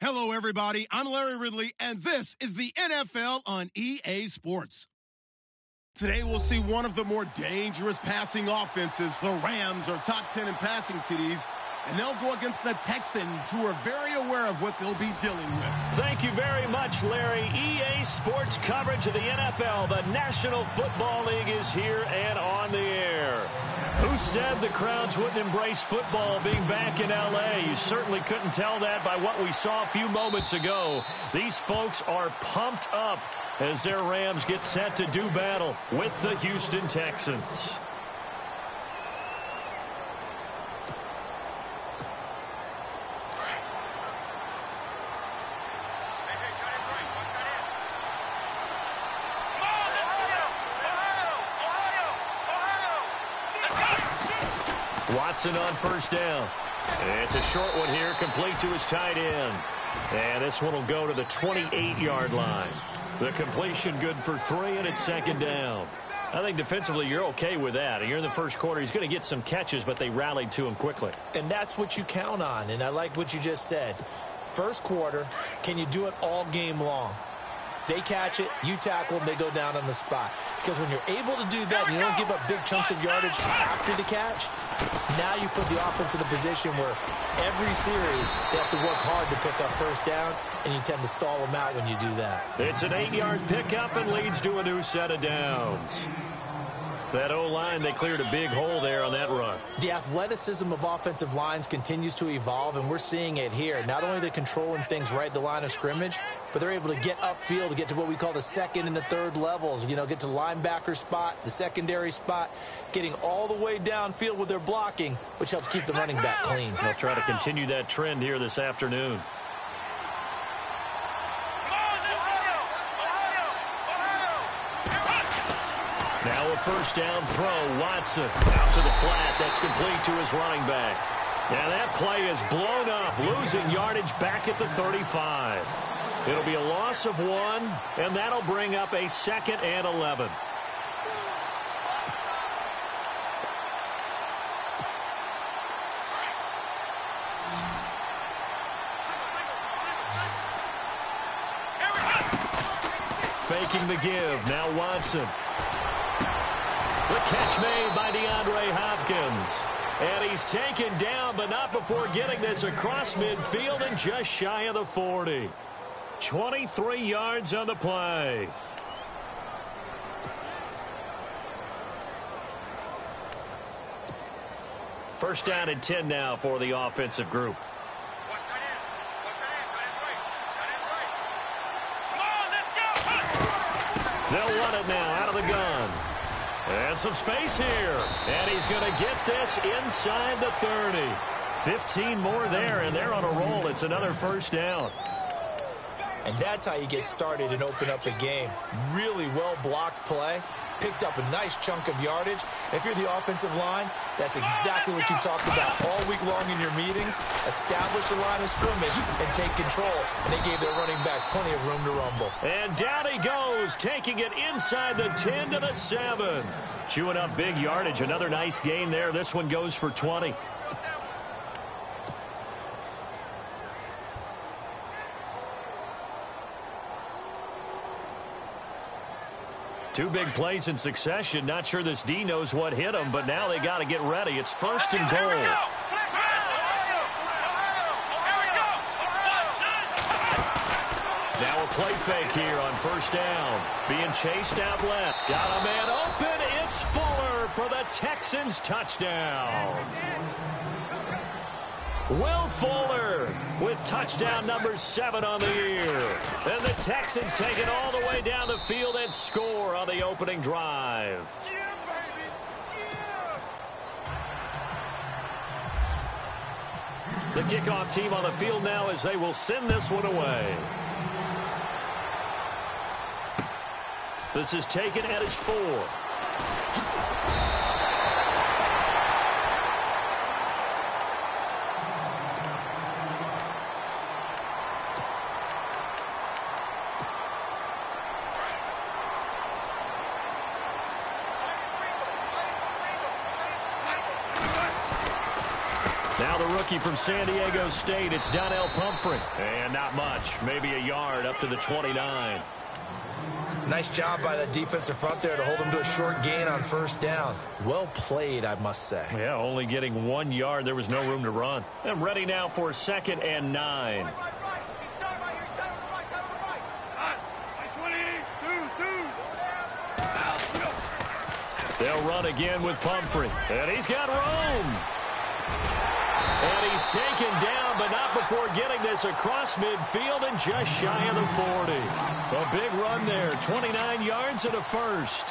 Hello, everybody. I'm Larry Ridley, and this is the NFL on EA Sports. Today, we'll see one of the more dangerous passing offenses. The Rams are top 10 in passing TDs, and they'll go against the Texans, who are very aware of what they'll be dealing with. Thank you very much, Larry. EA Sports coverage of the NFL. The National Football League is here and on the air. Who said the crowds wouldn't embrace football being back in L.A.? You certainly couldn't tell that by what we saw a few moments ago. These folks are pumped up as their Rams get set to do battle with the Houston Texans. Watson on first down. It's a short one here, complete to his tight end. And this one will go to the 28-yard line. The completion good for 3, and it's second down. I think defensively you're okay with that. You're in the first quarter. He's going to get some catches, but they rallied to him quickly. And that's what you count on, and I like what you just said. First quarter, can you do it all game long? They catch it, you tackle, and they go down on the spot. Because when you're able to do that, you don't give up big chunks of yardage after the catch, now you put the offense in a position where every series they have to work hard to pick up first downs, and you tend to stall them out when you do that. It's an 8-yard pickup and leads to a new set of downs. That O-line, they cleared a big hole there on that run. The athleticism of offensive lines continues to evolve, and we're seeing it here. Not only are they controlling things right at the line of scrimmage, but they're able to get upfield to get to what we call the second and the third levels. You know, get to linebacker spot, the secondary spot, getting all the way downfield with their blocking, which helps keep the running back clean. They'll try to continue that trend here this afternoon. Now a first down throw. Watson out to the flat. That's complete to his running back. And that play is blown up, losing yardage back at the 35. It'll be a loss of 1, and that'll bring up a 2nd and 11. Faking the give. Now Watson. The catch made by DeAndre Hopkins. And he's taken down, but not before getting this across midfield and just shy of the 40. 23 yards on the play. First down and 10 now for the offensive group. They'll run it now out of the gun. And some space here. And he's going to get this inside the 30. 15 more there, and they're on a roll. It's another first down. And that's how you get started and open up a game. Really well-blocked play. Picked up a nice chunk of yardage. If you're the offensive line, that's exactly what you've talked about all week long in your meetings. Establish the line of scrimmage and take control. And they gave their running back plenty of room to rumble. And down he goes, taking it inside the 10 to the 7. Chewing up big yardage. Another nice gain there. This one goes for 20. Two big plays in succession. Not sure this D knows what hit him, but now they got to get ready. It's first and goal. Now a play fake here on first down. Being chased out left. Got a man open. It's Fuller for the Texans touchdown. Will Fuller with touchdown number 7 on the year. And the Texans take it all the way down the field and score on the opening drive. The kickoff team on the field now as they will send this one away. This is taken at its 4. Now Now the rookie from San Diego State, it's Donnell Pumphrey. And not much, maybe a yard up to the 29. Nice job by the defensive front there to hold him to a short gain on first down. Well played, I must say. Yeah, only getting 1 yard. There was no room to run. And ready now for 2nd and 9. They'll run again with Pumphrey. And he's got room. And he's taken down, but not before getting this across midfield and just shy of the 40. A big run there, 29 yards and a first.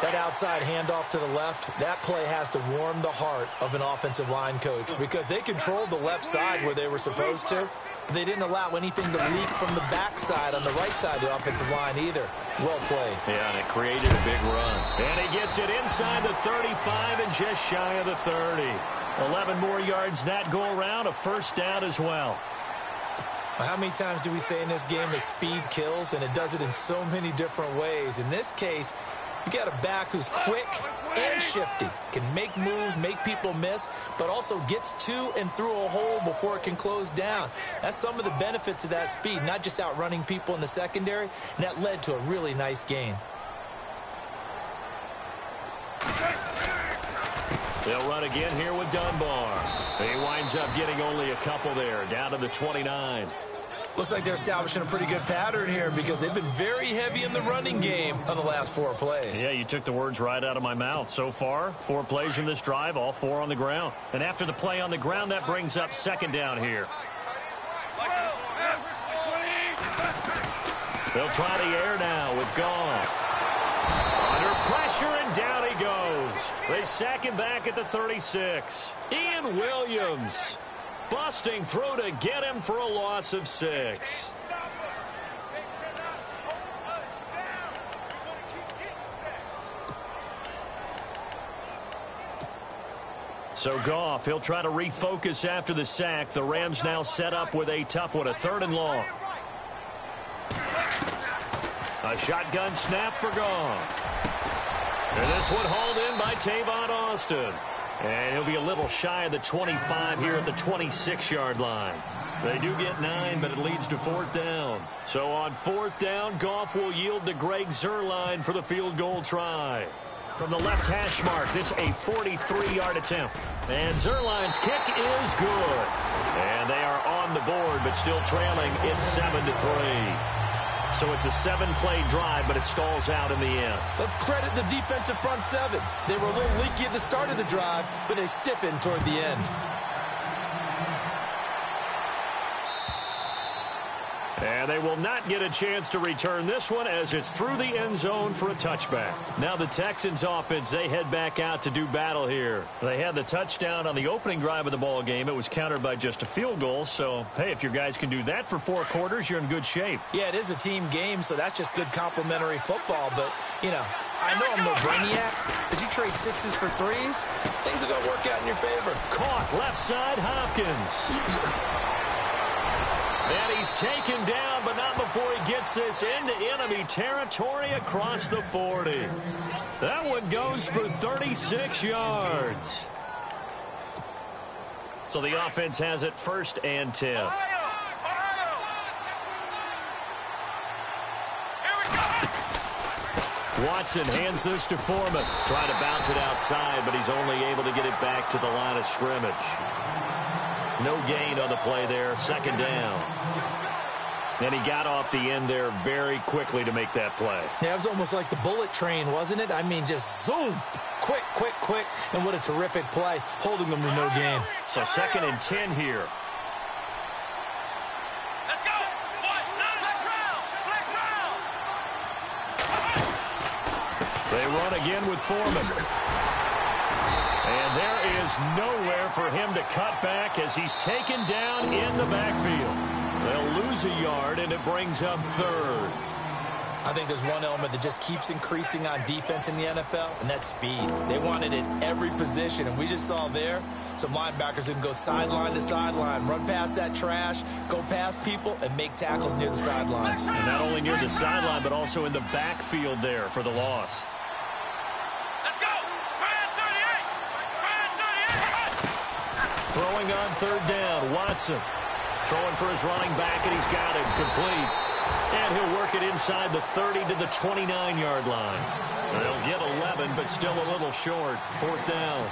That outside handoff to the left, that play has to warm the heart of an offensive line coach because they controlled the left side where they were supposed to, but they didn't allow anything to leak from the backside on the right side of the offensive line either. Well played. Yeah, and it created a big run. And he gets it inside the 35 and just shy of the 30. 11 more yards that go around, a first down as well. How many times do we say in this game that speed kills, and it does it in so many different ways? In this case, you got a back who's quick and shifty, can make moves, make people miss, but also gets to and through a hole before it can close down. That's some of the benefits of that speed, not just outrunning people in the secondary, and that led to a really nice gain. They'll run again here with Dunbar. He winds up getting only a couple there, down to the 29. Looks like they're establishing a pretty good pattern here because they've been very heavy in the running game on the last 4 plays. Yeah, you took the words right out of my mouth. So far, 4 plays in this drive, all 4 on the ground. And after the play on the ground, that brings up 2nd down here. They'll try the air now with Goff. Under pressure, and down he goes. They sack him back at the 36. Ian Williams busting through to get him for a loss of 6. So Goff, he'll try to refocus after the sack. The Rams now set up with a tough one, a 3rd and long. A shotgun snap for Goff. And this one hauled in by Tavon Austin. And he'll be a little shy of the 25 here at the 26-yard line. They do get 9, but it leads to 4th down. So on 4th down, Goff will yield to Greg Zuerlein for the field goal try. From the left hash mark, this a 43-yard attempt. And Zuerlein's kick is good. And they are on the board, but still trailing. It's 7-3. So it's a 7-play drive, but it stalls out in the end. Let's credit the defensive front 7. They were a little leaky at the start of the drive, but they stiffened toward the end. And they will not get a chance to return this one as it's through the end zone for a touchback. Now the Texans offense, they head back out to do battle here. They had the touchdown on the opening drive of the ball game. It was countered by just a field goal. So, hey, if your guys can do that for 4 quarters, you're in good shape. Yeah, it is a team game, so that's just good complimentary football. But, you know, I know I'm no brainiac, but you trade 6s for 3s, things are going to work out in your favor. Caught left side, Hopkins. And he's taken down, but not before he gets this into enemy territory across the 40. That one goes for 36 yards. So the offense has it 1st and 10. Watson hands this to Foreman. Trying to bounce it outside, but he's only able to get it back to the line of scrimmage. No gain on the play there, 2nd down. And he got off the end there very quickly to make that play. Yeah, it was almost like the bullet train, wasn't it? I mean, just zoom. Quick, quick, quick. And what a terrific play, holding them to no gain. So 2nd and 10 here. Let's go. They run again with Foreman. And there is nowhere for him to cut back as he's taken down in the backfield. They'll lose a yard, and it brings up 3rd. I think there's one element that just keeps increasing on defense in the NFL, and that's speed. They want it in every position, and we just saw there some linebackers that can go sideline to sideline, run past that trash, go past people, and make tackles near the sidelines. And not only near the sideline, but also in the backfield there for the loss. Throwing on third down, Watson. Throwing for his running back, and he's got it. Complete. And he'll work it inside the 30 to the 29-yard line. They'll get 11, but still a little short. Fourth down.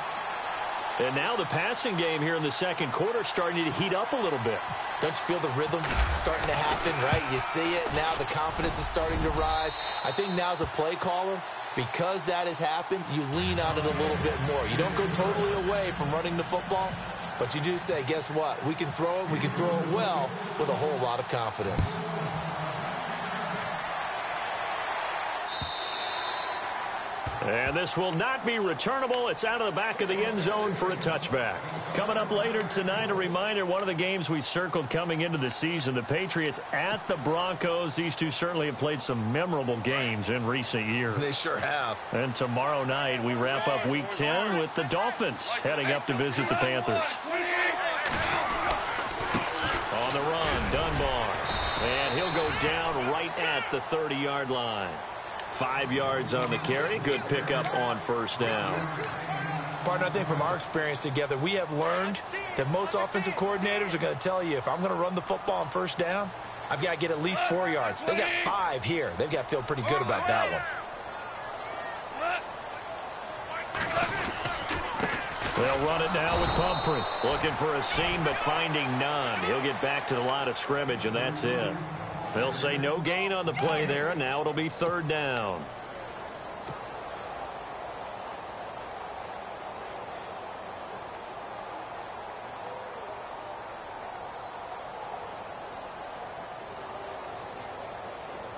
And now the passing game here in the second quarter starting to heat up a little bit. Don't you feel the rhythm starting to happen, right? You see it. Now the confidence is starting to rise. I think now as a play caller, because that has happened, you lean on it a little bit more. You don't go totally away from running the football, but you do say, guess what? We can throw it. We can throw it well with a whole lot of confidence. And this will not be returnable. It's out of the back of the end zone for a touchback. Coming up later tonight, a reminder, one of the games we circled coming into the season, the Patriots at the Broncos. These two certainly have played some memorable games in recent years. They sure have. And tomorrow night, we wrap up Week 10 with the Dolphins heading up to visit the Panthers. On the run, Dunbar. And he'll go down right at the 30-yard line. 5 yards on the carry. Good pickup on first down. Partner, I think from our experience together, we have learned that most offensive coordinators are going to tell you, if I'm going to run the football on first down, I've got to get at least 4 yards. They got 5 here. They've got to feel pretty good about that one. They'll run it now with Pumphrey. Looking for a seam, but finding none. He'll get back to the line of scrimmage, and that's it. They'll say no gain on the play there, and now it'll be third down.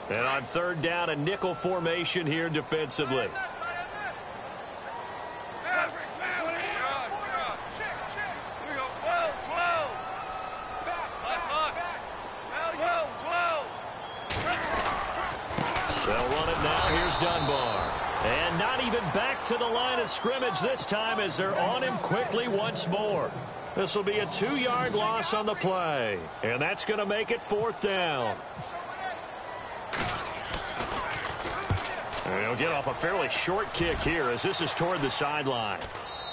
And on third down, a nickel formation here defensively. Dunbar. And not even back to the line of scrimmage this time as they're on him quickly once more. This will be a 2-yard loss on the play. And that's going to make it fourth down. And he'll get off a fairly short kick here as this is toward the sideline.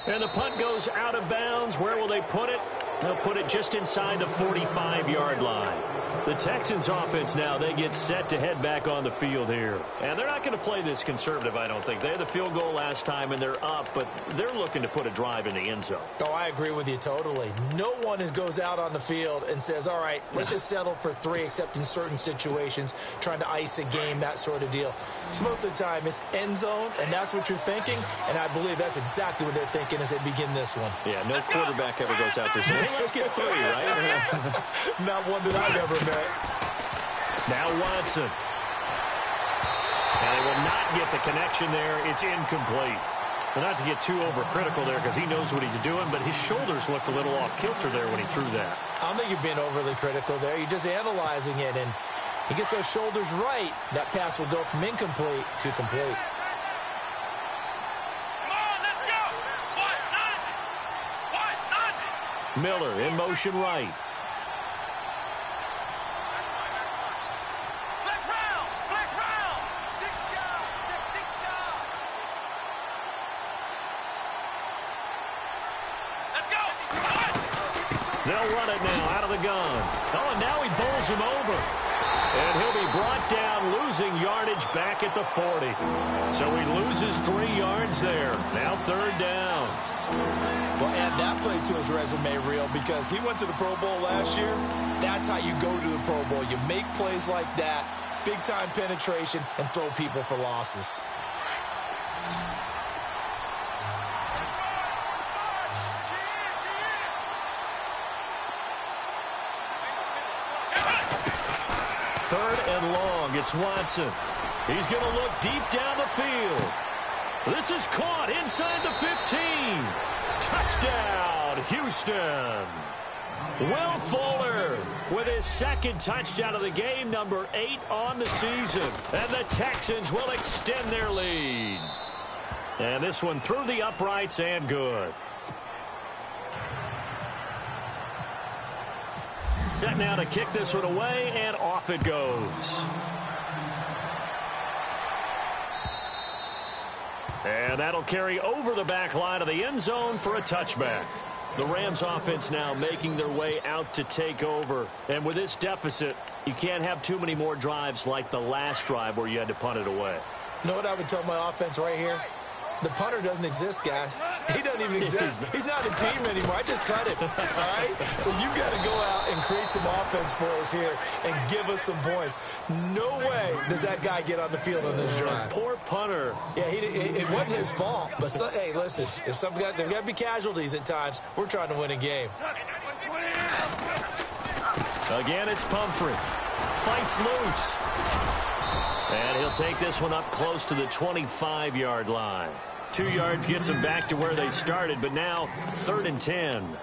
And the punt goes out of bounds. Where will they put it? They'll put it just inside the 45-yard line. The Texans offense now, they get set to head back on the field here. And they're not going to play this conservative, I don't think. They had the field goal last time, and they're up, but they're looking to put a drive in the end zone. Oh, I agree with you totally. No one goes out on the field and says, all right, let's just settle for 3, except in certain situations, trying to ice a game, that sort of deal. Most of the time, it's end zone, and that's what you're thinking, and I believe that's exactly what they're thinking as they begin this one. Yeah, no quarterback ever goes out there saying, hey, let's get 3, right? Not one that I've ever met. Now Watson. And they will not get the connection there. It's incomplete. But not to get too overcritical there because he knows what he's doing, but his shoulders looked a little off kilter there when he threw that. I don't think you're being overly critical there. You're just analyzing it, and he gets those shoulders right. That pass will go from incomplete to complete. Miller in motion right. They'll run it now out of the gun. Oh, and now he bowls him over. And he'll be brought down, losing yardage back at the 40. So he loses 3 yards there. Now third down. Well, add that play to his resume reel because he went to the Pro Bowl last year. That's how you go to the Pro Bowl. You make plays like that, big-time penetration, and throw people for losses. Third and long. It's Watson. He's going to look deep down the field. This is caught inside the 15. Touchdown, Houston. Will Fuller with his second touchdown of the game, number 8 on the season. And the Texans will extend their lead. And this one through the uprights and good. Set now to kick this one away, and off it goes. And that'll carry over the back line of the end zone for a touchback. The Rams offense now making their way out to take over. And with this deficit, you can't have too many more drives like the last drive where you had to punt it away. You know what I would tell my offense right here? The punter doesn't exist, guys. He doesn't even exist. He's not a team anymore. I just cut him, all right? So you've got to go out and create some offense for us here and give us some points. No way does that guy get on the field on this drive. Poor punter. Yeah, it wasn't his fault. But, hey, listen, if there's got to be casualties at times, we're trying to win a game. Again, it's Pumphrey. Fights loose. And he'll take this one up close to the 25-yard line. 2 yards gets them back to where they started, but now 3rd and 10.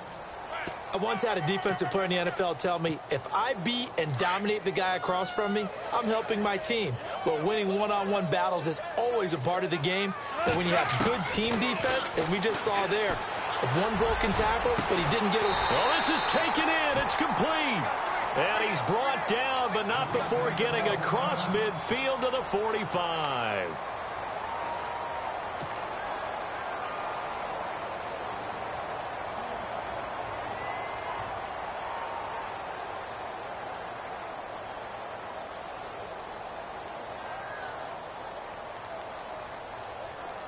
I once had a defensive player in the NFL tell me, if I beat and dominate the guy across from me, I'm helping my team. Well, winning one-on-one battles is always a part of the game, but when you have good team defense, as we just saw there, one broken tackle, but he didn't get it. Well, this is taken in. It's complete. And he's brought down, but not before getting across midfield to the 45.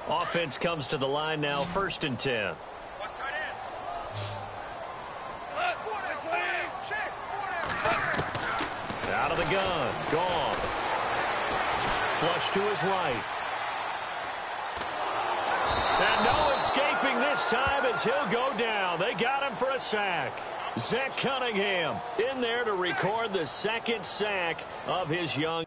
Offense comes to the line now, 1st and 10. Out of the gun, gone. Flush to his right. And no escaping this time as he'll go down. They got him for a sack. Zach Cunningham in there to record the 2nd sack of his young.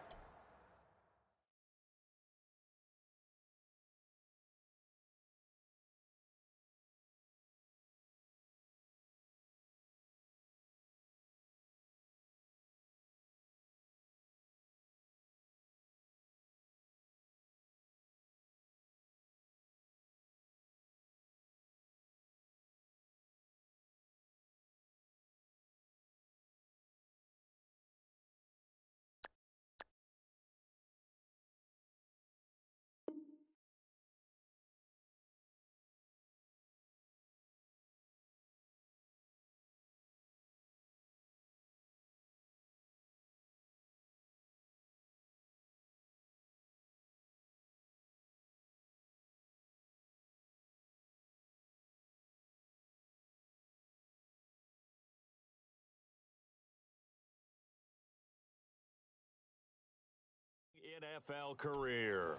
NFL career.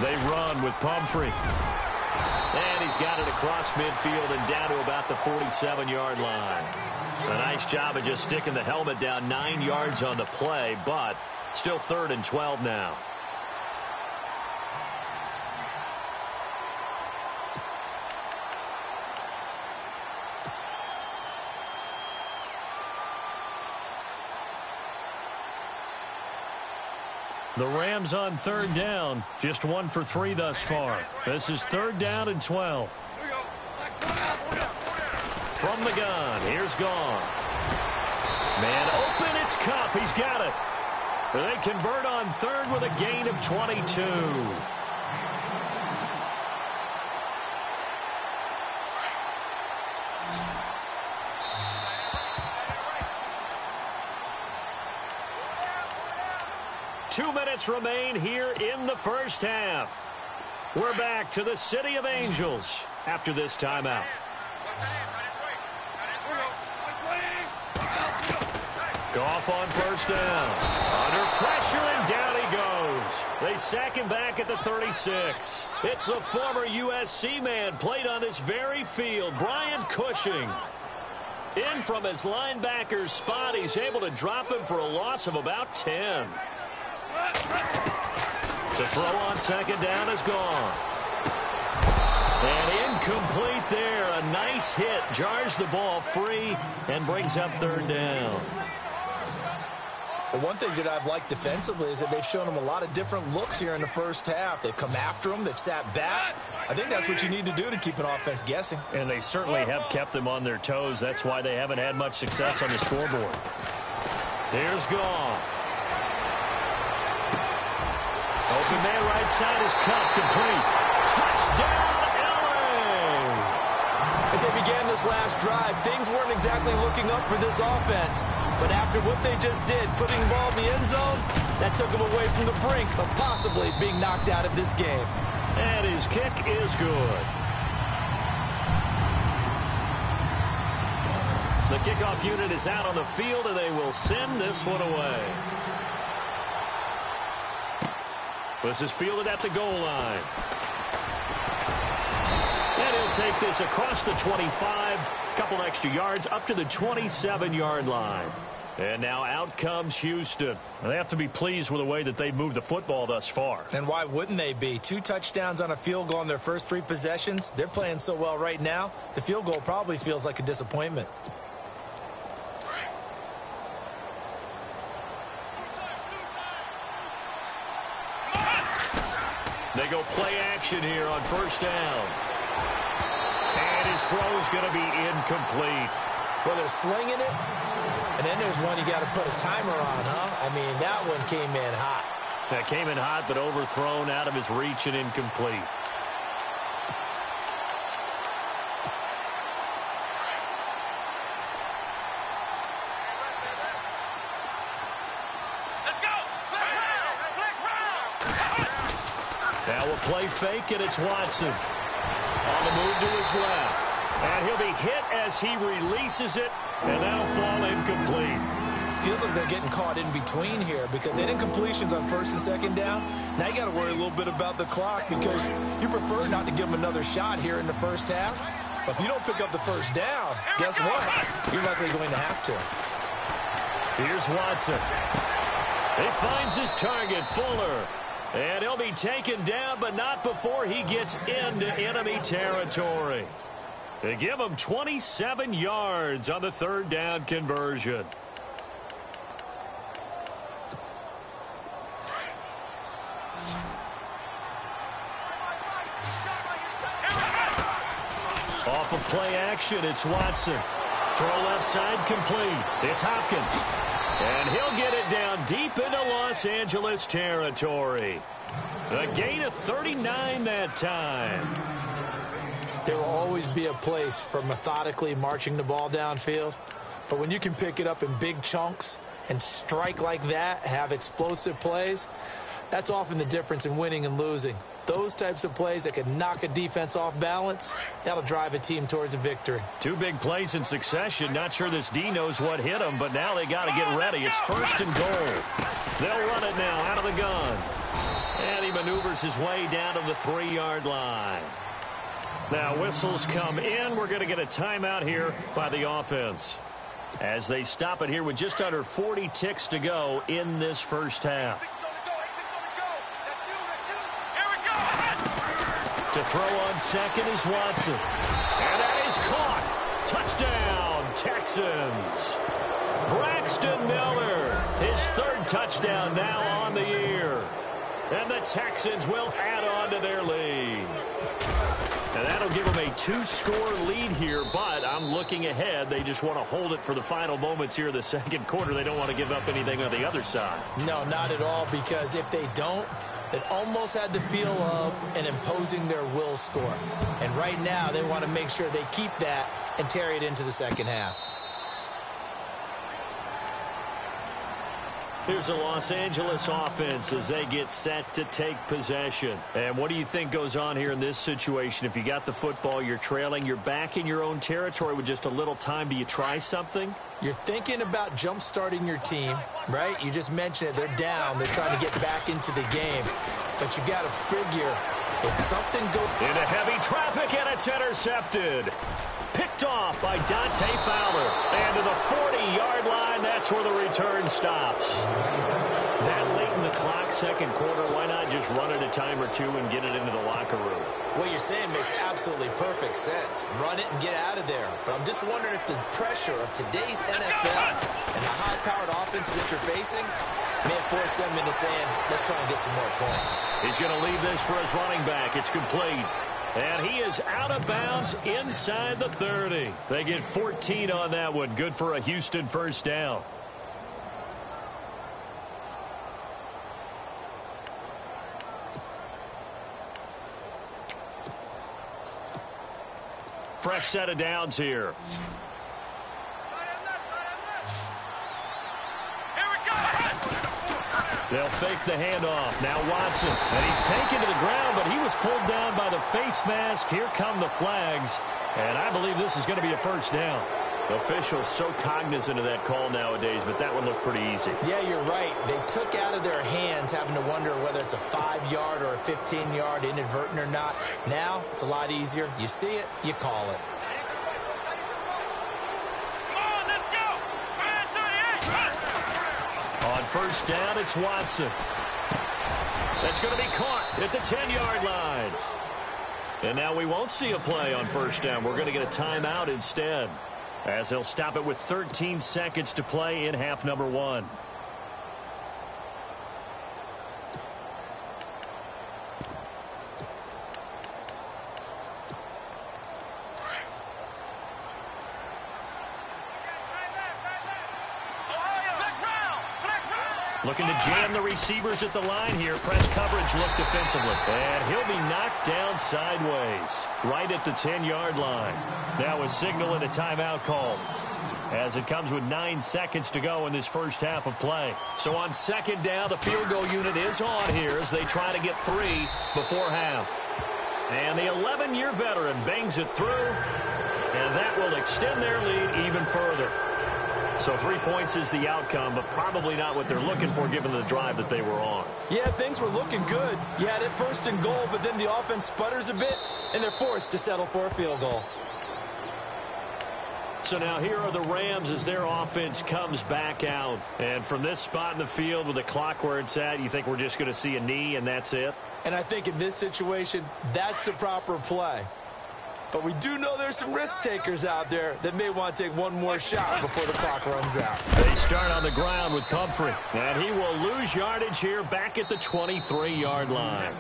They run with Pumphrey. And he's got it across midfield and down to about the 47-yard line. A nice job of just sticking the helmet down 9 yards on the play, but still 3rd and 12 now. The Rams on 3rd down, just 1 for 3 thus far. This is 3rd down and 12. From the gun, here's Goff. Man open, it's Kupp. He's got it. They convert on 3rd with a gain of 22. Two minutes remain here in the first half. We're back to the City of Angels after this timeout. Goff on 1st down. Under pressure, and down he goes. They sack him back at the 36. It's the former USC man played on this very field, Brian Cushing. In from his linebacker's spot, he's able to drop him for a loss of about 10. To throw on 2nd down is Goff. And incomplete there. A nice hit. Jars the ball free and brings up 3rd down. But one thing that I've liked defensively is that they've shown them a lot of different looks here in the first half. They've come after them. They've sat back. I think that's what you need to do to keep an offense guessing. And they certainly have kept them on their toes. That's why they haven't had much success on the scoreboard. Here's Goff. Open man right side is cut. Complete. Touchdown, LA! As they began this last drive, things weren't exactly looking up for this offense. But after what they just did, putting the ball in the end zone, that took them away from the brink of possibly being knocked out of this game. And his kick is good. The kickoff unit is out on the field, and they will send this one away. This is fielded at the goal line. And he'll take this across the 25, couple extra yards up to the 27-yard line. And now out comes Houston. They have to be pleased with the way that they've moved the football thus far. And why wouldn't they be? 2 touchdowns on a field goal in their first 3 possessions. They're playing so well right now, the field goal probably feels like a disappointment. They go play action here on first down. And his throw's going to be incomplete. Well, they're slinging it, and then there's one you got to put a timer on, huh? I mean, that one came in hot. That came in hot, but overthrown out of his reach and incomplete. Now we'll play fake, and it's Watson. On the move to his left. And he'll be hit as he releases it, and that'll fall incomplete. Feels like they're getting caught in between here because they had incompletions on first and second down. Now you got to worry a little bit about the clock because you prefer not to give them another shot here in the first half. But if you don't pick up the first down, guess what? You're likely going to have to. Here's Watson. He finds his target, Fuller. And he'll be taken down, but not before he gets into enemy territory. They give him 27 yards on the third down conversion. Off of play action, it's Watson. Throw left side complete. It's Hopkins. And he'll get it down deep into Los Angeles territory. A gain of 39 that time. There will always be a place for methodically marching the ball downfield. But when you can pick it up in big chunks and strike like that, have explosive plays, that's often the difference in winning and losing. Those types of plays that can knock a defense off balance, that'll drive a team towards a victory. 2 big plays in succession. Not sure this D knows what hit them, but now they got to get ready. It's first and goal. They'll run it now out of the gun. And he maneuvers his way down to the 3-yard line. Now whistles come in. We're going to get a timeout here by the offense as they stop it here with just under 40 ticks to go in this first half. To throw on second is Watson. And that is caught. Touchdown, Texans. Braxton Miller, his 3rd touchdown now on the year. And the Texans will add on to their lead. And that'll give them a 2-score lead here, but I'm looking ahead. They just want to hold it for the final moments here in the second quarter. They don't want to give up anything on the other side. No, not at all, because if they don't, it almost had the feel of an imposing their will score. And right now, they want to make sure they keep that and carry it into the second half. Here's the Los Angeles offense as they get set to take possession. And what do you think goes on here in this situation? If you got the football, you're trailing, you're back in your own territory with just a little time. Do you try something? You're thinking about jump-starting your team, right? You just mentioned it. They're down. They're trying to get back into the game. But you got to figure if something goes... Into heavy traffic, and it's intercepted. Picked off by Dante Fowler. And to the 40-yard line, that's where the return stops. That late in the clock, second quarter, why not just run it a time or two and get it into the locker room? What you're saying makes absolutely perfect sense. Run it and get out of there. But I'm just wondering if the pressure of today's NFL and the high-powered offenses that you're facing may have forced them into saying, let's try and get some more points. He's going to leave this for his running back. It's complete. And he is out of bounds inside the 30. They get 14 on that one. Good for a Houston first down. Fresh set of downs here. They'll fake the handoff. Now Watson. And he's taken to the ground, but he was pulled down by the face mask. Here come the flags. And I believe this is going to be a first down. Officials so cognizant of that call nowadays, but that one looked pretty easy. Yeah, you're right. They took out of their hands having to wonder whether it's a 5-yard or a 15-yard inadvertent or not. Now it's a lot easier. You see it, you call it. On first down, it's Watson. That's going to be caught at the 10-yard line. And now we won't see a play on first down. We're going to get a timeout instead, as they'll stop it with 13 seconds to play in half number 1. Looking to jam the receivers at the line here. Press coverage look defensively. And he'll be knocked down sideways right at the 10-yard line. Now a signal and a timeout call, as it comes with 9 seconds to go in this first half of play. So on second down, the field goal unit is on here as they try to get 3 before half. And the 11-year veteran bangs it through, and that will extend their lead even further. So 3 points is the outcome, but probably not what they're looking for given the drive that they were on. Yeah, things were looking good. You had it first and goal, but then the offense sputters a bit, and they're forced to settle for a field goal. So now here are the Rams as their offense comes back out. And from this spot in the field with the clock where it's at, you think we're just going to see a knee and that's it? And I think in this situation, that's the proper play. But we do know there's some risk takers out there that may want to take one more shot before the clock runs out. They start on the ground with Pumphrey, and he will lose yardage here back at the 23-yard line.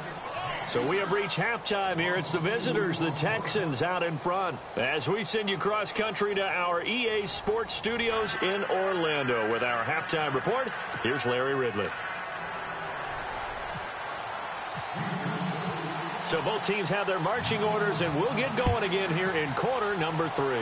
So we have reached halftime here. It's the visitors, the Texans, out in front. As we send you cross-country to our EA Sports Studios in Orlando with our halftime report, here's Larry Ridley. So both teams have their marching orders, and we'll get going again here in quarter number 3.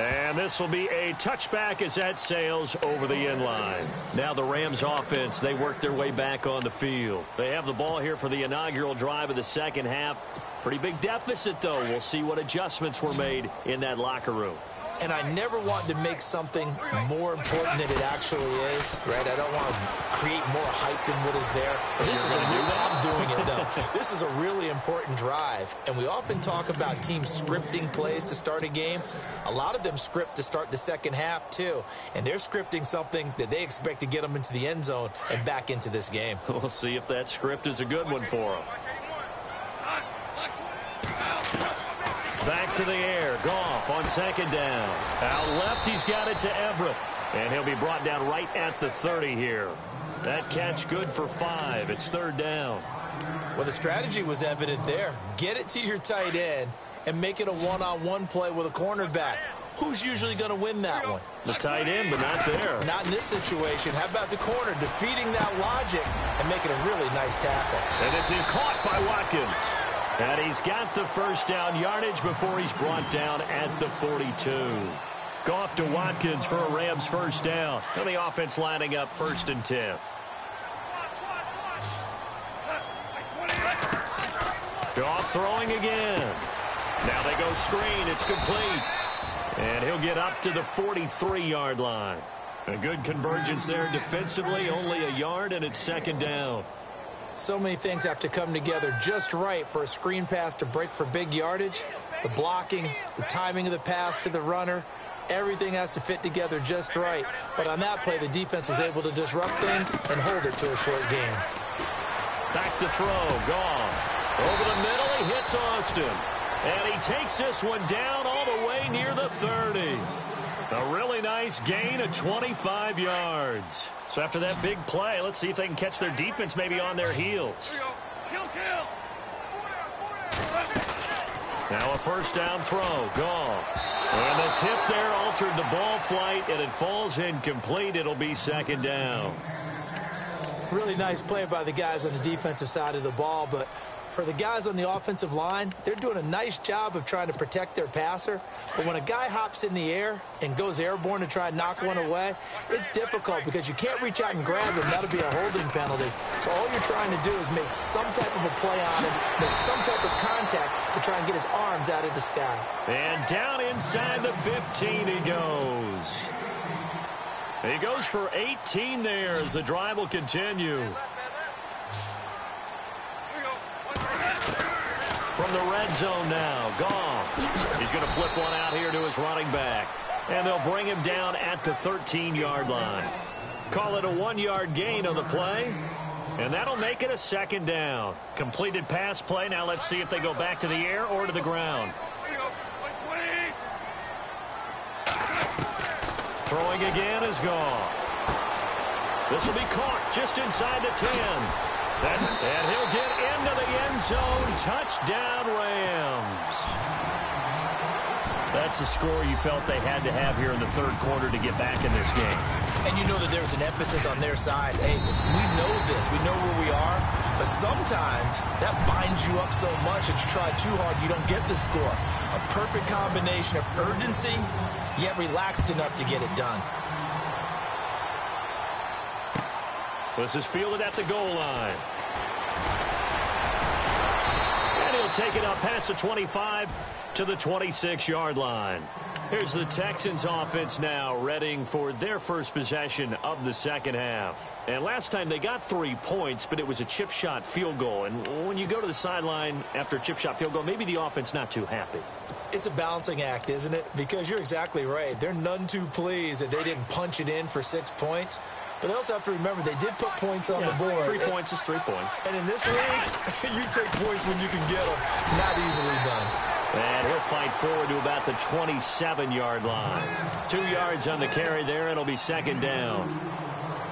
And this will be a touchback as that sails over the end line. Now the Rams offense, they work their way back on the field. They have the ball here for the inaugural drive of the second half. Pretty big deficit, though. We'll see what adjustments were made in that locker room. And I never want to make something more important than it actually is, right? I don't want to create more hype than what is there. I'm doing it, though. This is a really important drive. And we often talk about teams scripting plays to start a game. A lot of them script to start the second half, too. And they're scripting something that they expect to get them into the end zone and back into this game. We'll see if that script is a good one for them. Back to the air. Goff on second down. Out left, he's got it to Everett. And he'll be brought down right at the 30 here. That catch good for 5. It's third down. Well, the strategy was evident there. Get it to your tight end and make it a one-on-one play with a cornerback. Who's usually going to win that one? The tight end, but not there. Not in this situation. How about the corner defeating that logic and making a really nice tackle? And this is caught by Watkins. And he's got the first down yardage before he's brought down at the 42. Goff to Watkins for a Rams first down. And the offense lining up 1st and 10. Goff throwing again. Now they go screen. It's complete. And he'll get up to the 43-yard line. A good convergence there defensively. Only a yard, and it's second down. So many things have to come together just right for a screen pass to break for big yardage. The blocking, the timing of the pass to the runner, Everything has to fit together just right. But on that play, the defense was able to disrupt things and hold it to a short game. Back to throw. Goff. Over the middle, he hits Austin. And he takes this one down all the way near the 30. A really nice gain of 25 yards. So after that big play, let's see if they can catch their defense maybe on their heels. Now a first down throw. Goff. And the tip there altered the ball flight, and it falls incomplete. It'll be second down. Really nice play by the guys on the defensive side of the ball, but for the guys on the offensive line, they're doing a nice job of trying to protect their passer. But when a guy hops in the air and goes airborne to try and knock one away, it's difficult because you can't reach out and grab him. That'll be a holding penalty. So all you're trying to do is make some type of a play on him, make some type of contact to try and get his arms out of the sky. And down inside the 15 he goes. He goes for 18 there as the drive will continue. From the red zone now, Goff. He's going to flip one out here to his running back. And they'll bring him down at the 13-yard line. Call it a 1-yard gain on the play. And that'll make it a second down. Completed pass play. Now let's see if they go back to the air or to the ground. Throwing again is Goff. This will be caught just inside the 10. And he'll get into the end zone. Touchdown, Rams. That's the score you felt they had to have here in the third quarter to get back in this game. And you know that there was an emphasis on their side. Hey, we know this. We know where we are. But sometimes that binds you up so much that you try too hard, you don't get the score. A perfect combination of urgency, yet relaxed enough to get it done. This is fielded at the goal line. And he'll take it up past the 25 to the 26-yard line. Here's the Texans offense now readying for their first possession of the second half. And last time they got 3 points, but it was a chip shot field goal. And when you go to the sideline after a chip shot field goal, maybe the offense not too happy. It's a balancing act, isn't it? Because you're exactly right. They're none too pleased that they didn't punch it in for 6 points. But they also have to remember they did put points on the board. 3 points is 3 points. And in this league, you take points when you can get them. Not easily done. And he'll fight forward to about the 27-yard line. 2 yards on the carry there. It'll be second down.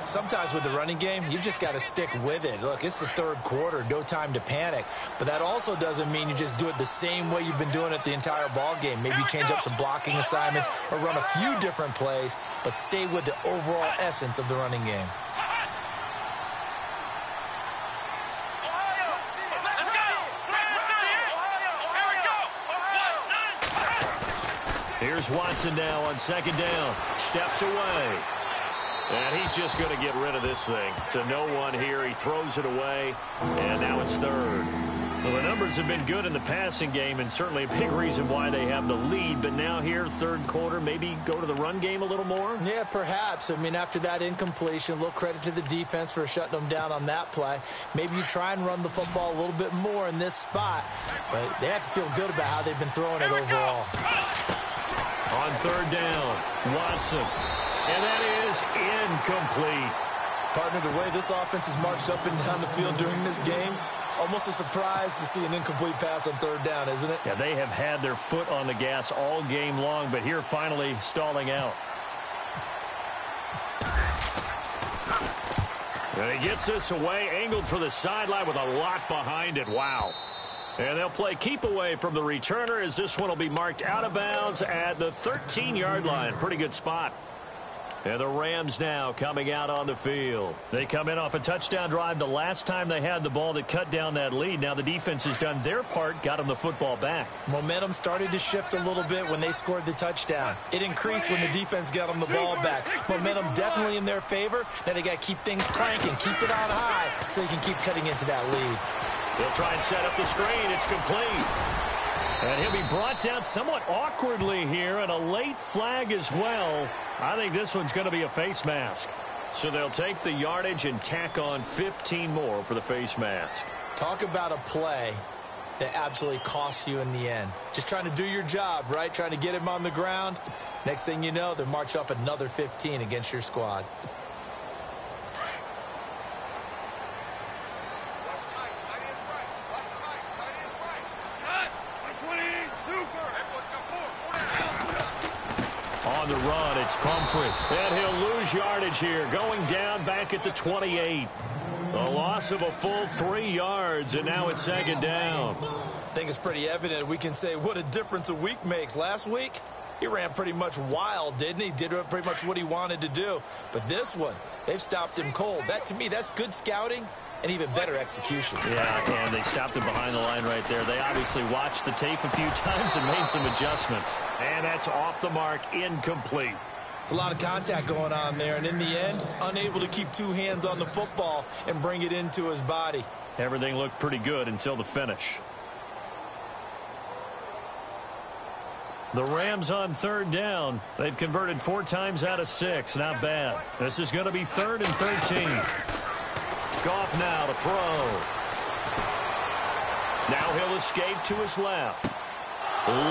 Sometimes with the running game, you've just got to stick with it. Look, it's the third quarter, no time to panic. But that also doesn't mean you just do it the same way you've been doing it the entire ball game. Maybe change up some blocking assignments or run a few different plays, but stay with the overall essence of the running game. Here's Watson now on second down. Steps away. And he's just going to get rid of this thing. To no one here. He throws it away. And now it's third. Well, the numbers have been good in the passing game and certainly a big reason why they have the lead. But now here, third quarter, maybe go to the run game a little more? Yeah, perhaps. I mean, after that incompletion, a little credit to the defense for shutting them down on that play. Maybe you try and run the football a little bit more in this spot. But they have to feel good about how they've been throwing it overall. On third down, Watson. And that is incomplete. Partner, the way this offense has marched up and down the field during this game, it's almost a surprise to see an incomplete pass on third down, isn't it? Yeah, they have had their foot on the gas all game long, but here finally stalling out. And he gets this away, angled for the sideline with a lot behind it. Wow. And they'll play keep away from the returner as this one will be marked out of bounds at the 13-yard line. Pretty good spot. And the Rams now coming out on the field. They come in off a touchdown drive the last time they had the ball that cut down that lead. Now the defense has done their part, got them the football back. Momentum started to shift a little bit when they scored the touchdown. It increased when the defense got them the ball back. Momentum definitely in their favor. Now they got to keep things cranking, keep it on high so they can keep cutting into that lead. They'll try and set up the screen. It's complete. And he'll be brought down somewhat awkwardly here, and a late flag as well. I think this one's going to be a face mask. So they'll take the yardage and tack on 15 more for the face mask. Talk about a play that absolutely costs you in the end. Just trying to do your job, right? Trying to get him on the ground. Next thing you know, they're marching off another 15 against your squad. On the run, it's Pumphrey. And he'll lose yardage here, going down back at the 28. A loss of a full 3 yards, and now it's second down. I think it's pretty evident. We can say what a difference a week makes. Last week, he ran pretty much wild, didn't he? Did pretty much what he wanted to do. But this one, they've stopped him cold. That, to me, that's good scouting and even better execution. Yeah, and they stopped him behind the line right there. They obviously watched the tape a few times and made some adjustments. And that's off the mark, incomplete. It's a lot of contact going on there, and in the end, unable to keep 2 hands on the football and bring it into his body. Everything looked pretty good until the finish. The Rams on third down. They've converted 4 times out of 6. Not bad. This is going to be 3rd and 13. Goff now to throw. Now he'll escape to his left.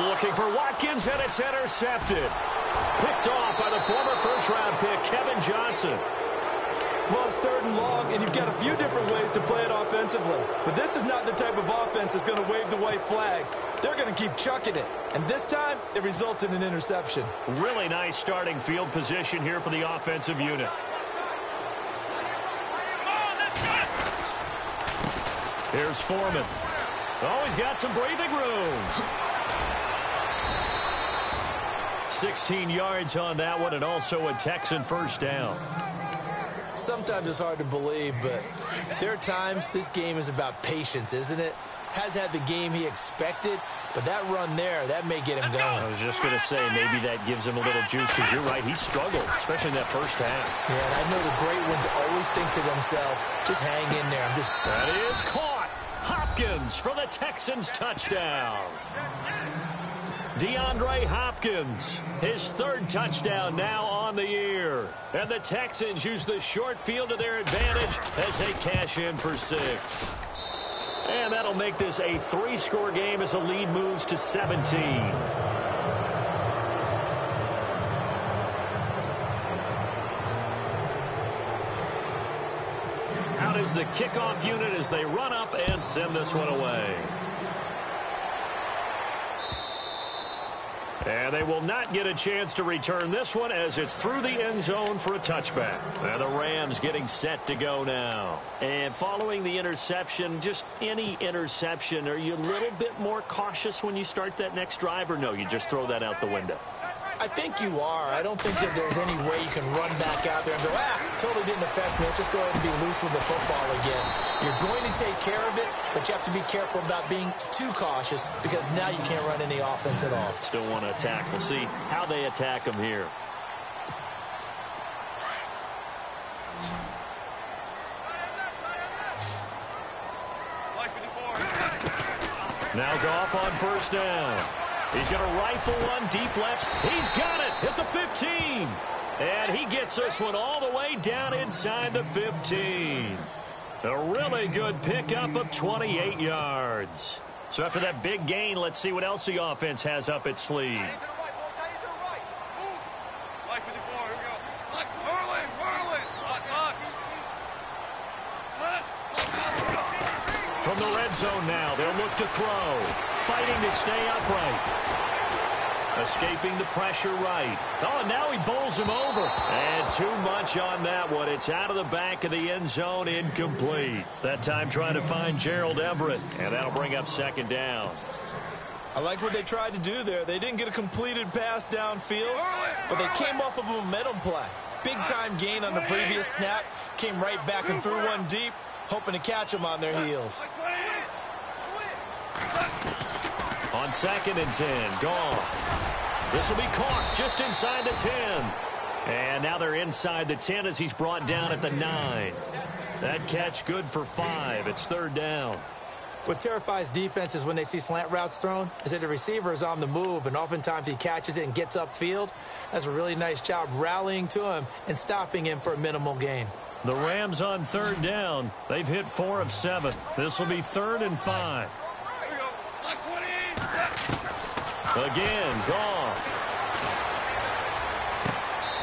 Looking for Watkins, and it's intercepted. Picked off by the former first-round pick, Kevin Johnson. Well, it's 3rd and long, and you've got a few different ways to play it offensively. But this is not the type of offense that's going to wave the white flag. They're going to keep chucking it. And this time, it results in an interception. Really nice starting field position here for the offensive unit. Here's Foreman. Oh, he's got some breathing room. 16 yards on that one, and also a Texan first down. Sometimes it's hard to believe, but there are times this game is about patience, isn't it? Has had the game he expected, but that run there, that may get him going. I was just going to say, maybe that gives him a little juice, because you're right, he struggled, especially in that first half. Yeah, and I know the great ones always think to themselves, just hang in there. That is caught. Hopkins for the Texans touchdown. DeAndre Hopkins, his 3rd touchdown now on the year. And the Texans use the short field to their advantage as they cash in for 6. And that'll make this a 3-score game as the lead moves to 17. Out is the kickoff unit as they run up and send this one away. And they will not get a chance to return this one as it's through the end zone for a touchback. And the Rams getting set to go now. And following the interception, just any interception, are you a little bit more cautious when you start that next drive, or no, you just throw that out the window? I think you are. I don't think that there's any way you can run back out there and go, totally didn't affect me. Let's just go ahead and be loose with the football again. You're going to take care of it, but you have to be careful about being too cautious because now you can't run any offense at all. Still want to attack. We'll see how they attack them here. Now Goff on first down. He's going to rifle one deep left. He's got it at the 15. And he gets this one all the way down inside the 15. A really good pickup of 28 yards. So after that big gain, let's see what else the offense has up its sleeve. From the red zone now, they'll look to throw. Fighting to stay upright. Escaping the pressure right. Oh, and now he bowls him over. And too much on that one. It's out of the back of the end zone, incomplete. That time trying to find Gerald Everett. And that'll bring up second down. I like what they tried to do there. They didn't get a completed pass downfield, but they came off of a momentum play. Big-time gain on the previous snap. Came right back and threw one deep, hoping to catch them on their heels. On 2nd and 10, Goff. This will be caught just inside the 10. And now they're inside the 10 as he's brought down at the 9. That catch good for 5. It's 3rd down. What terrifies defenses when they see slant routes thrown is that the receiver is on the move, and oftentimes he catches it and gets upfield. Does a really nice job rallying to him and stopping him for a minimal gain. The Rams on 3rd down. They've hit 4 of 7. This will be 3rd and 5. Again, Goff.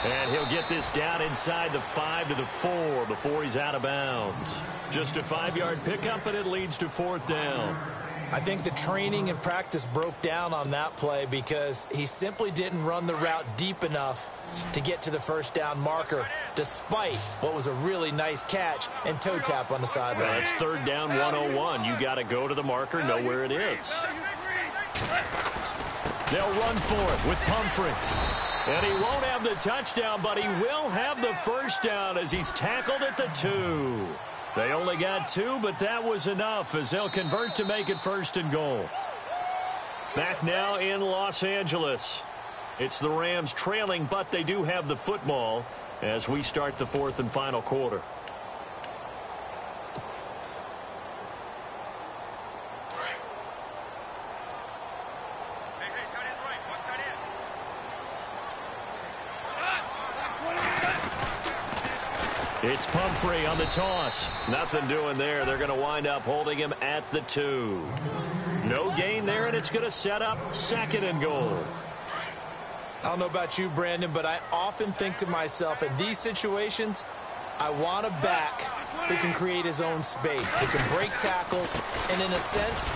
And he'll get this down inside the 5 to the 4 before he's out of bounds. Just a 5-yard pickup, and it leads to 4th down. I think the training and practice broke down on that play because he simply didn't run the route deep enough to get to the first down marker, despite what was a really nice catch and toe tap on the sideline. Well, it's 3rd down 101. You got to go to the marker, know where it is. They'll run for it with Pumphrey. And he won't have the touchdown, but he will have the first down as he's tackled at the 2. They only got 2, but that was enough as they'll convert to make it 1st and goal. Back now in Los Angeles. It's the Rams trailing, but they do have the football as we start the 4th and final quarter. It's Pumphrey on the toss. Nothing doing there. They're going to wind up holding him at the 2. No gain there, and it's going to set up 2nd and goal. I don't know about you, Brandon, but I often think to myself, in these situations, I want a back who can create his own space, who can break tackles, and in a sense,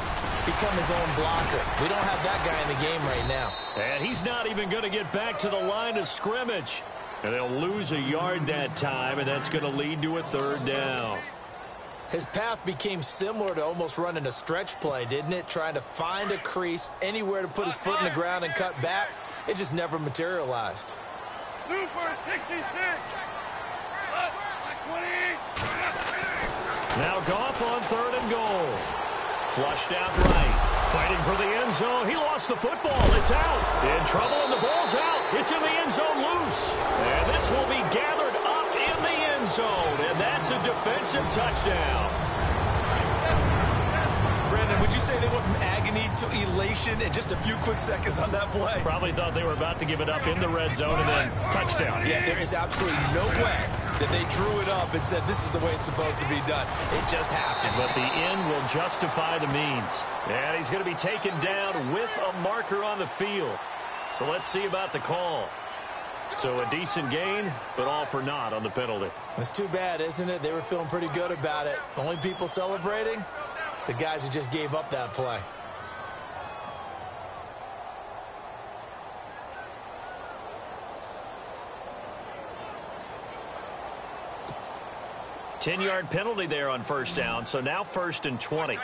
become his own blocker. We don't have that guy in the game right now. And he's not even going to get back to the line of scrimmage. And they'll lose a yard that time, and that's going to lead to a 3rd down. His path became similar to almost running a stretch play, didn't it? Trying to find a crease, anywhere to put his foot in the ground and cut back. It just never materialized. Super 66. Now Goff on 3rd and goal. Flushed out right. Fighting for the end zone. He lost the football. It's out. In trouble, and the ball's out. It's in the end zone loose. And this will be gathered up in the end zone. And that's a defensive touchdown. Brandon, would you say they went from agony to elation in just a few quick seconds on that play? Probably thought they were about to give it up in the red zone and then touchdown. Yeah, there is absolutely no way that they drew it up and said this is the way it's supposed to be done. It just happened. But the end will justify the means. And he's going to be taken down with a marker on the field. So let's see about the call. So a decent gain, but all for naught on the penalty. It's too bad, isn't it? They were feeling pretty good about it. Only people celebrating, the guys who just gave up that play. Ten-yard penalty there on 1st down, so now 1st and 20.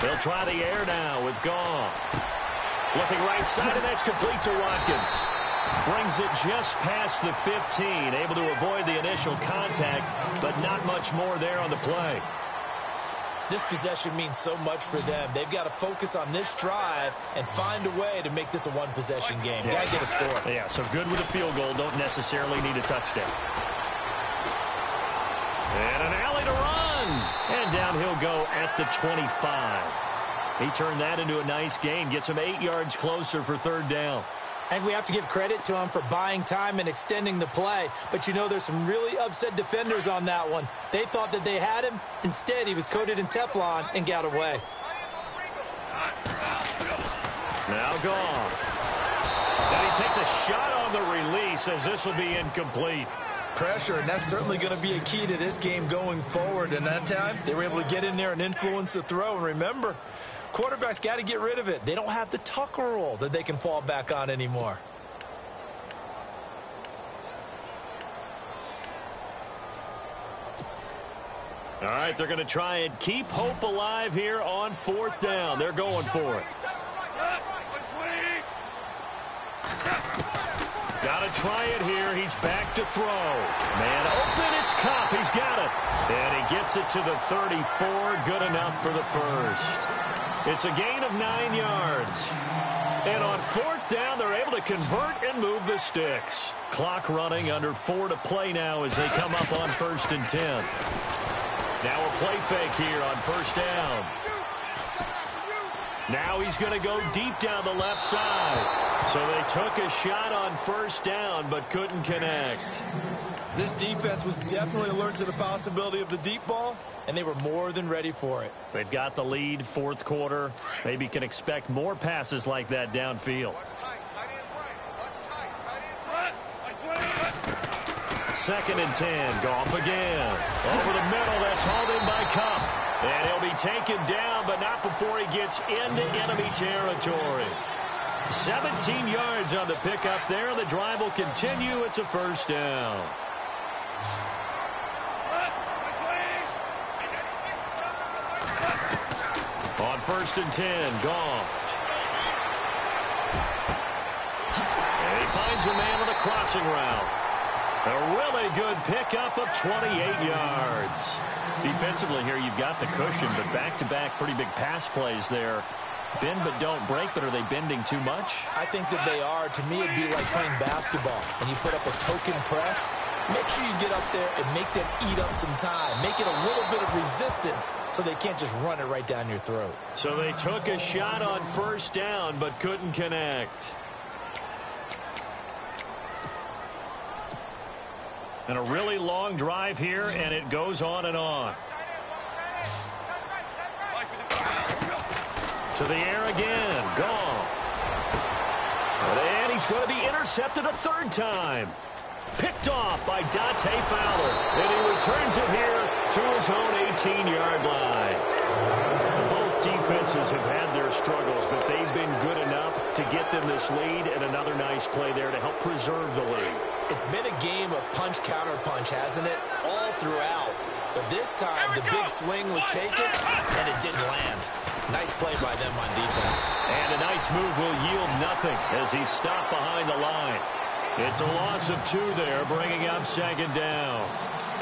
They'll try the air now with Goff. Looking right side, and that's complete to Watkins. Brings it just past the 15, able to avoid the initial contact, but not much more there on the play. This possession means so much for them. They've got to focus on this drive and find a way to make this a one-possession game. Got to get a score. Yeah, so good with a field goal. Don't necessarily need a touchdown. And an alley to run. And down he'll go at the 25. He turned that into a nice gain. Gets him 8 yards closer for 3rd down. And we have to give credit to him for buying time and extending the play. But, you know, there's some really upset defenders on that one. They thought that they had him. Instead, he was coated in Teflon and got away. Now Goff. And he takes a shot on the release as this will be incomplete. Pressure, and that's certainly going to be a key to this game going forward. And that time, they were able to get in there and influence the throw. And remember, quarterbacks got to get rid of it. They don't have the tuck rule that they can fall back on anymore. All right, they're going to try and keep hope alive here on 4th down. They're going for it. Got to try it here. He's back to throw. Man open, it's Kupp. He's got it. And he gets it to the 34. Good enough for the first. It's a gain of 9 yards. And on 4th down, they're able to convert and move the sticks. Clock running, under 4 to play now as they come up on 1st and 10. Now a play fake here on 1st down. Now he's going to go deep down the left side. So they took a shot on first down but couldn't connect. This defense was definitely alert to the possibility of the deep ball, and they were more than ready for it. They've got the lead, fourth quarter. Maybe can expect more passes like that downfield. Second and 10. Goff again. Over the middle. That's hauled in by Cup. And he'll be taken down, but not before he gets into enemy territory. 17 yards on the pickup there. The drive will continue. It's a first down. On first and 10, Goff. And he finds a man on the crossing route. A really good pickup of 28 yards. Defensively here, you've got the cushion, but back-to-back pretty big pass plays there. Bend but don't break, but are they bending too much? I think that they are. To me, it'd be like playing basketball. And you put up a token press, make sure you get up there and make them eat up some time. Make it a little bit of resistance so they can't just run it right down your throat. So they took a shot on first down but couldn't connect. And a really long drive here, and it goes on and on. To the air again, Goff. And he's going to be intercepted a third time. Picked off by Dante Fowler. And he returns it here to his own 18-yard line. Both defenses have had their struggles, but they've been good enough to get them this lead, and another nice play there to help preserve the lead. It's been a game of punch-counter-punch, hasn't it? All throughout. But this time, the big swing was taken, and it didn't land. Nice play by them on defense. And a nice move will yield nothing as he's stopped behind the line. It's a loss of 2 there, bringing up second down.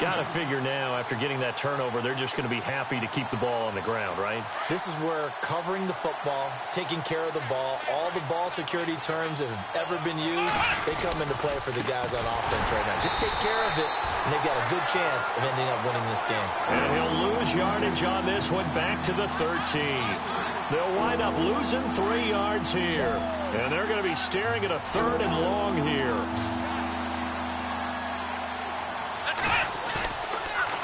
Got to figure now, after getting that turnover, they're just going to be happy to keep the ball on the ground, right? This is where covering the football, taking care of the ball, all the ball security terms that have ever been used, they come into play for the guys on offense right now. Just take care of it, and they've got a good chance of ending up winning this game. And he'll lose yardage on this one back to the 13. They'll wind up losing 3 yards here. And they're going to be staring at a third and long here.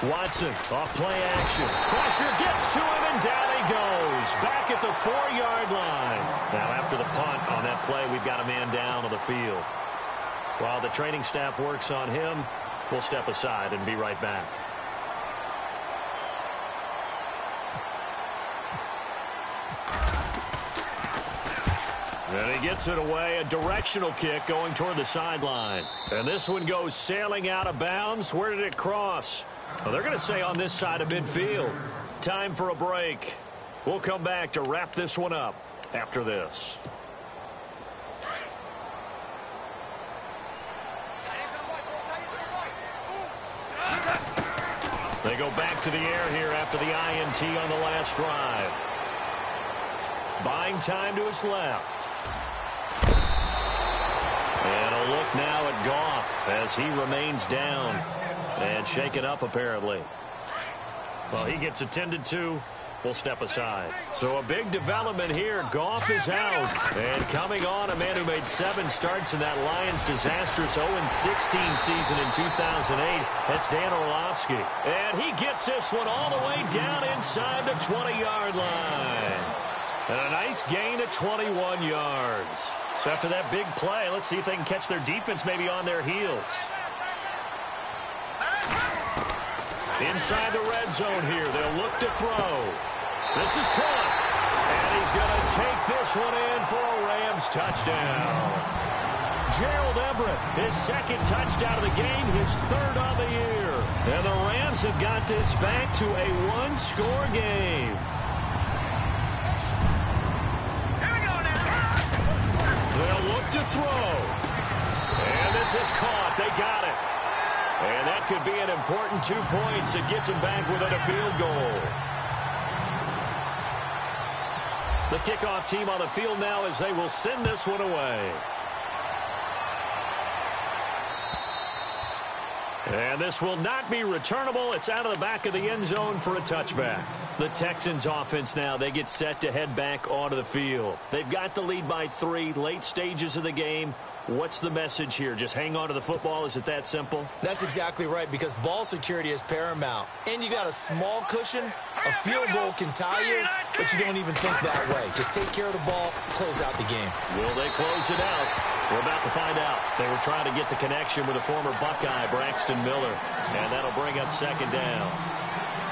Watson, off play action. Pressure gets to him, and down he goes. Back at the 4-yard line. Now, after the punt on that play, we've got a man down on the field. While the training staff works on him, we'll step aside and be right back. And he gets it away, a directional kick going toward the sideline. And this one goes sailing out of bounds. Where did it cross? Well, they're going to say on this side of midfield. Time for a break. We'll come back to wrap this one up after this. They go back to the air here after the INT on the last drive. Buying time to his left. And a look now at Goff as he remains down and shaken up apparently. Well, he gets attended to. We'll step aside. So a big development here. Goff is out. And coming on, a man who made 7 starts in that Lions disastrous 0-16 season in 2008. That's Dan Orlovsky. And he gets this one all the way down inside the 20-yard line. And a nice gain of 21 yards. So after that big play, let's see if they can catch their defense maybe on their heels. Inside the red zone here, they'll look to throw. This is caught. And he's going to take this one in for a Rams touchdown. Gerald Everett, his second touchdown of the game, his third on the year. And the Rams have got this back to a 1-score game. They'll look to throw. And this is caught. They got it. And that could be an important 2 points that gets them back within a field goal. The kickoff team on the field now as they will send this one away. And this will not be returnable. It's out of the back of the end zone for a touchback. The Texans offense now, they get set to head back onto the field. They've got the lead by 3, late stages of the game. What's the message here? Just hang on to the football? Is it that simple? That's exactly right, because ball security is paramount. And you got a small cushion. A field goal can tie you, but you don't even think that way. Just take care of the ball, close out the game. Will they close it out? We're about to find out. They were trying to get the connection with a former Buckeye, Braxton Miller, and that'll bring up second down.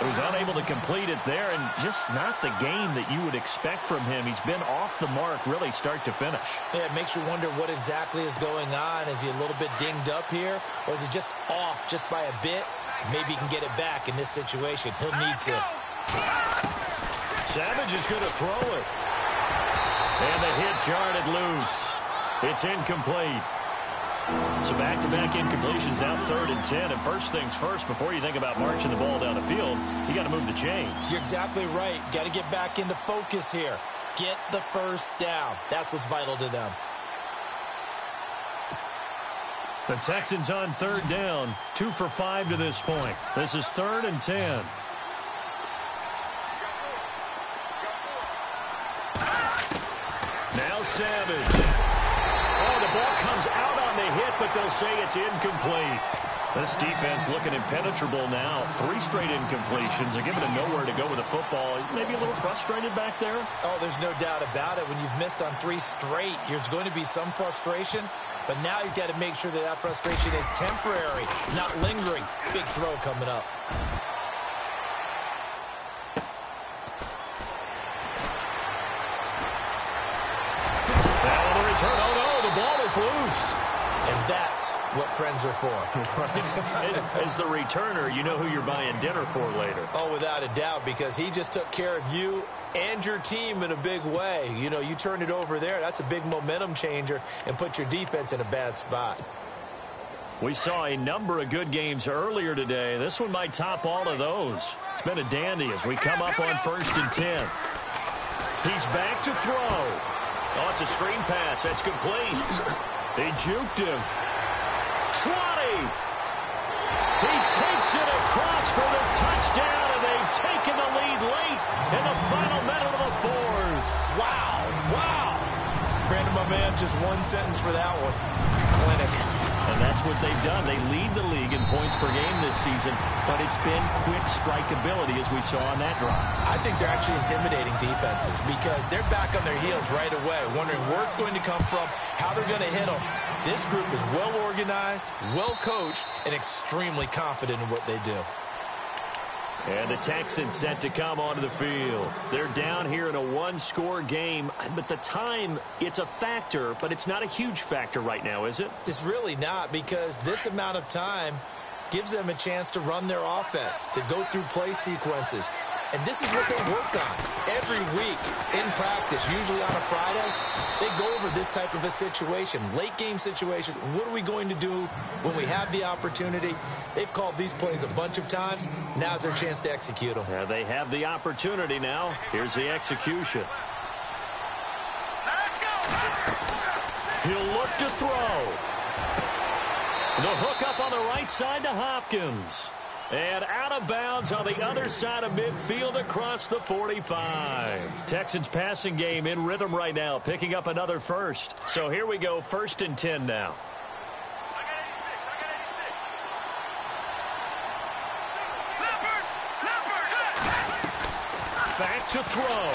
He was unable to complete it there, and just not the game that you would expect from him. He's been off the mark really start to finish. Yeah, it makes you wonder what exactly is going on. Is he a little bit dinged up here, or is he just off just by a bit? Maybe he can get it back in this situation. He'll need to. Savage is going to throw it. And the hit jarred it loose. It's incomplete. So back-to-back incompletions, now 3rd and 10. And first things first, before you think about marching the ball down the field, you got to move the chains. You're exactly right. Got to get back into focus here. Get the first down. That's what's vital to them. The Texans on 3rd down, 2 for 5 to this point. This is 3rd and 10. Now Savage. Oh, the ball comes out on the hit, but they'll say it's incomplete. This defense looking impenetrable now. 3 straight incompletions. They're giving him nowhere to go with the football. Maybe a little frustrated back there? Oh, there's no doubt about it. When you've missed on 3 straight, there's going to be some frustration. But now he's got to make sure that that frustration is temporary, not lingering. Big throw coming up. Now on the return. Oh, no, the ball is loose. And that's what friends are for. As the returner, you know who you're buying dinner for later. Oh, without a doubt, because he just took care of you and your team in a big way. You know, you turned it over there. That's a big momentum changer and put your defense in a bad spot. We saw a number of good games earlier today. This one might top all of those. It's been a dandy as we come up on 1st and 10. He's back to throw. Oh, it's a screen pass. That's complete. They juked him. 20. He takes it across for the touchdown, and they've taken the lead late in the final minute of the 4th. Wow. Wow. Brandon, my man, just one sentence for that one. Clinic. And that's what they've done. They lead the league in points per game this season, but it's been quick strikeability as we saw on that drive. I think they're actually intimidating defenses because they're back on their heels right away, wondering where it's going to come from, how they're going to hit them. This group is well organized, well coached, and extremely confident in what they do. And the Texans set to come onto the field. They're down here in a 1-score game, but the time, it's a factor, but it's not a huge factor right now, is it? It's really not, because this amount of time gives them a chance to run their offense, to go through play sequences. And this is what they work on every week in practice, usually on a Friday. They go over this type of a situation, late game situation. What are we going to do when we have the opportunity? They've called these plays a bunch of times. Now's their chance to execute them. Yeah, they have the opportunity now. Here's the execution. Let's go. He'll look to throw. The hook up on the right side to Hopkins. And out of bounds on the other side of midfield across the 45. Texans passing game in rhythm right now, picking up another first. So here we go, 1st and 10 now. Back to throw.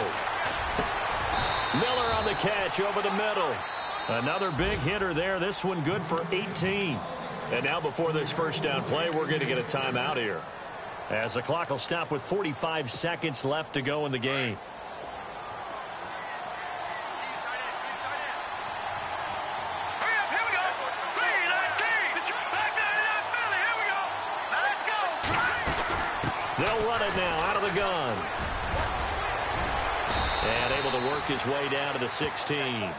Miller on the catch over the middle. Another big hitter there. This one good for 18. And now before this first down play, we're going to get a timeout here, as the clock will stop with 45 seconds left to go in the game. Hurry up, here we go. 3-19. Back down, Philly, here we go. Now let's go. They'll run it now out of the gun. And able to work his way down to the 16.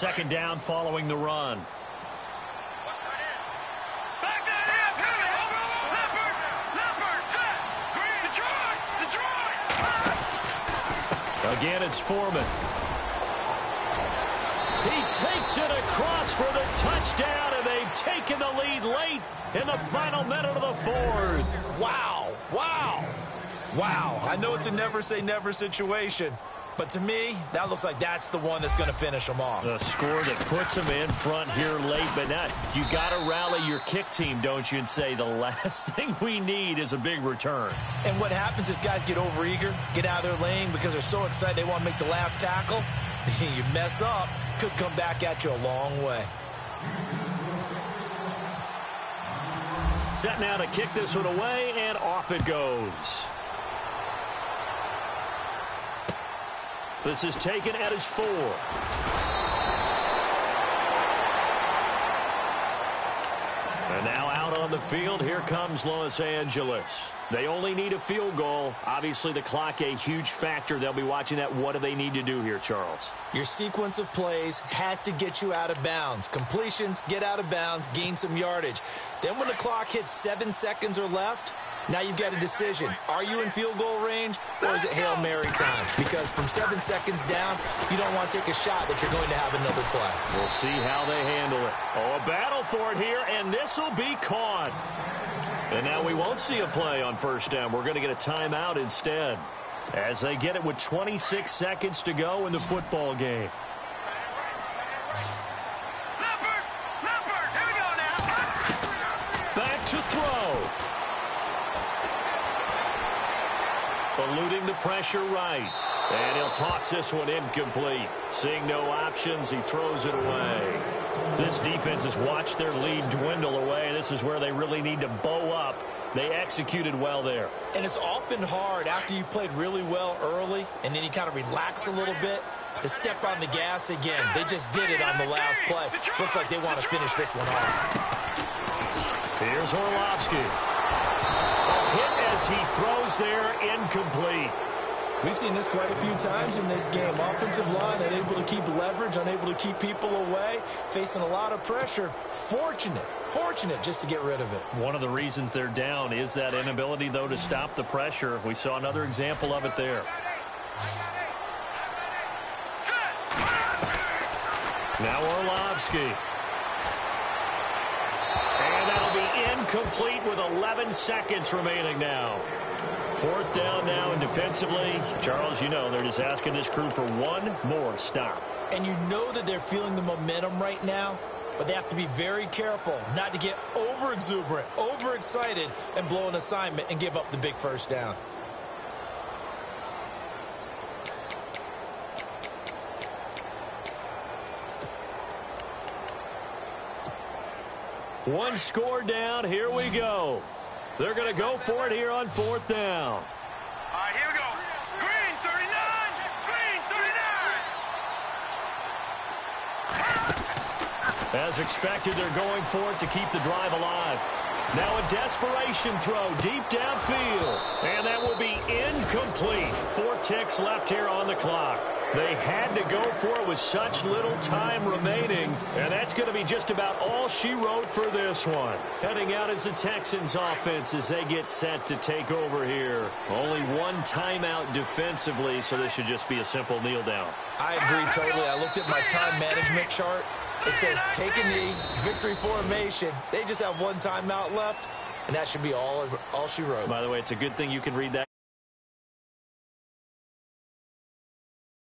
second down following the run. Back that hip. Here we go. Leopard, set. Green, Detroit. Again, it's Foreman. He takes it across for the touchdown, and they've taken the lead late in the final minute of the fourth. Wow. Wow. Wow. I know it's a never-say-never situation, but to me, that looks like that's the one that's going to finish them off. The score that puts them in front here late, but not. You got to rally your kick team, don't you, and say the last thing we need is a big return. And what happens is guys get overeager, get out of their lane because they're so excited they want to make the last tackle. You mess up, could come back at you a long way. Set now to kick this one away, and off it goes. This is taken at his 4. And now out on the field, here comes Los Angeles. They only need a field goal. Obviously, the clock a huge factor. They'll be watching that. What do they need to do here, Charles? Your sequence of plays has to get you out of bounds. Completions, get out of bounds, gain some yardage. Then when the clock hits 7 seconds or left, now you've got a decision. Are you in field goal range, or is it Hail Mary time? Because from 7 seconds down, you don't want to take a shot that you're going to have another play. We'll see how they handle it. Oh, a battle for it here, and this will be caught. And now we won't see a play on first down. We're going to get a timeout instead, as they get it with 26 seconds to go in the football game. Leopard, here we go now. Back to throw. Eluding the pressure right. And he'll toss this one incomplete. Seeing no options, he throws it away. This defense has watched their lead dwindle away. This is where they really need to bow up. They executed well there. And it's often hard after you've played really well early and then you kind of relax a little bit to step on the gas again. They just did it on the last play. Looks like they want to finish this one off. Here's Orlovsky. A hit as he throws there, incomplete. We've seen this quite a few times in this game. Offensive line unable to keep leverage, unable to keep people away, facing a lot of pressure. Fortunate just to get rid of it. One of the reasons they're down is that inability, though, to stop the pressure. We saw another example of it there. Now Orlovsky. And that'll be incomplete with 11 seconds remaining now. Fourth down now, and defensively, Charles, you know, they're just asking this crew for one more stop. And you know that they're feeling the momentum right now, but they have to be very careful not to get over-exuberant, overexcited, and blow an assignment and give up the big first down. One score down, here we go. They're going to go for it here on fourth down. All right, here we go. Green, 39. Green, 39. As expected, they're going for it to keep the drive alive. Now a desperation throw deep downfield. And that will be incomplete. 4 ticks left here on the clock. They had to go for it with such little time remaining. And that's going to be just about all she wrote for this one. Heading out is the Texans offense as they get set to take over here. Only one timeout defensively, so this should just be a simple kneel down. I agree totally. I looked at my time management chart. It says take a knee, victory formation. They just have one timeout left, and that should be all she wrote. By the way, it's a good thing you can read that.